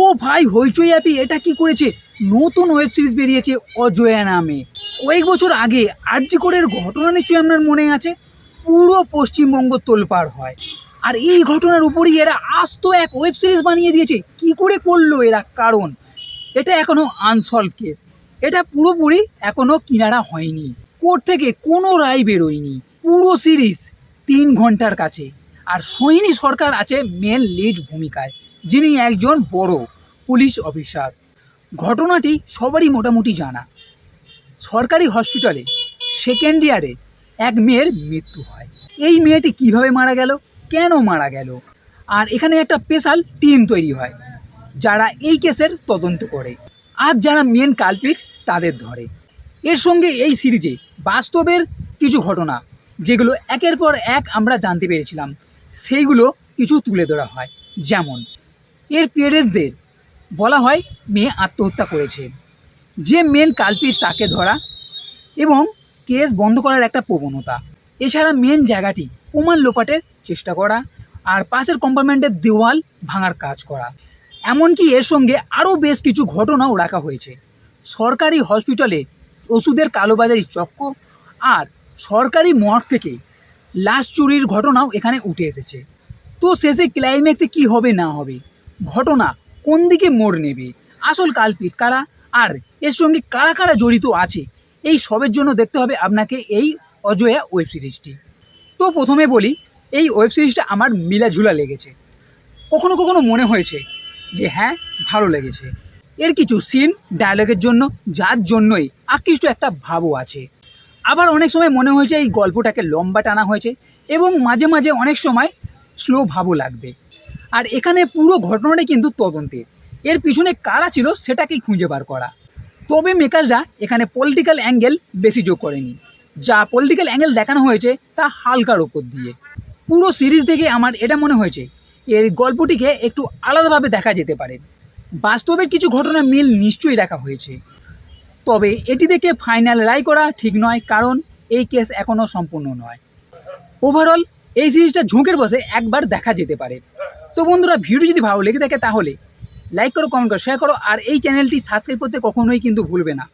ও ভাই, হইচই অ্যাপি এটা কি করেছে, নতুন ওয়েব সিরিজ বেরিয়েছে অজয়া নামে। কয়েক বছর আগে আরজি করের ঘটনা নিশ্চয়ই আপনার মনে আছে, পুরো পশ্চিমবঙ্গ তোলপাড় হয়। আর এই ঘটনার উপরই এরা আস্ত এক ওয়েব সিরিজ বানিয়ে দিয়েছে। কি করে করলো এরা? কারণ এটা এখনো আনসলভ কেস, এটা পুরোপুরি এখনো কিনারা হয়নি, কোর্ট থেকে কোনো রায় বেরোয়নি। পুরো সিরিজ 3 ঘন্টার কাছে। আর সোহিনী সরকার আছে মেন লিড ভূমিকায়, যিনি একজন বড় পুলিশ অফিসার। ঘটনাটি সবারই মোটামুটি জানা। সরকারি হসপিটালে সেকেন্ড ইয়ারে এক মেয়ের মৃত্যু হয়। এই মেয়েটি কিভাবে মারা গেল, কেন মারা গেল, আর এখানে একটা স্পেশাল টিম তৈরি হয় যারা এই কেসের তদন্ত করে আর যারা মেন কালপিট তাদের ধরে। এর সঙ্গে এই সিরিজে বাস্তবের কিছু ঘটনা যেগুলো একের পর এক আমরা জানতে পেরেছিলাম, সেইগুলো কিছু তুলে ধরা হয়। যেমন এর পেরেন্টসদের বলা হয় মেয়ে আত্মহত্যা করেছে, যে মেন কালপিট তাকে ধরা এবং কেস বন্ধ করার একটা প্রবণতা। এছাড়া মেন জায়গাটি প্রমাণ লোপাটের চেষ্টা করা আর পাশের কম্পার্টমেন্টের দেওয়াল ভাঙার কাজ করা। এমনকি এর সঙ্গে আরও বেশ কিছু ঘটনাও রাখা হয়েছে। সরকারি হসপিটালে ওষুধের কালোবাজারি চক্র আর সরকারি মর্গ থেকে লাশ চুরির ঘটনাও এখানে উঠে এসেছে। তো শেষে ক্লাইম্যাক্সে কী হবে না হবে, ঘটনা কোন দিকে মোড় নেবে, আসল কালপিট কারা, আর এর সঙ্গে কারা কারা জড়িত আছে, এই সবের জন্য দেখতে হবে আপনাকে এই অজয়া ওয়েব সিরিজটি। তো প্রথমে বলি, এই ওয়েব সিরিজটা আমার মিলাঝুলা লেগেছে। কখনো কখনো মনে হয়েছে যে হ্যাঁ ভালো লেগেছে। এর কিছু সিন ডায়লগের জন্য, যার জন্যই আকৃষ্ট একটা ভাবও আছে। আবার অনেক সময় মনে হয়েছে এই গল্পটাকে লম্বা টানা হয়েছে এবং মাঝে মাঝে অনেক সময় স্লো ভাবও লাগবে। আর এখানে পুরো ঘটনাটাই কিন্তু তদন্তের, এর পিছনে কারা ছিল সেটাকেই খুঁজে বার করা। তবে মেকাররা এখানে পলিটিক্যাল অ্যাঙ্গেল বেশি যোগ করেনি, যা পলিটিক্যাল অ্যাঙ্গেল দেখানো হয়েছে তা হালকার ওপর দিয়ে। পুরো সিরিজ দেখে আমার এটা মনে হয়েছে এর গল্পটিকে একটু আলাদাভাবে দেখা যেতে পারে। বাস্তবের কিছু ঘটনা মিল নিশ্চয়ই রাখা হয়েছে, তবে এটি দেখে ফাইনাল রায় করা ঠিক নয়, কারণ এই কেস এখনও সম্পূর্ণ নয়। ওভারঅল এই সিরিজটা ঝুঁকের বসে একবার দেখা যেতে পারে। তো বন্ধুরা, ভিডিও যদি ভালো লেগে থাকে তাহলে লাইক করো, কমেন্ট করো, শেয়ার করো, আর এই চ্যানেলটি সাবস্ক্রাইব করতে কখনোই কিন্তু ভুলবে না।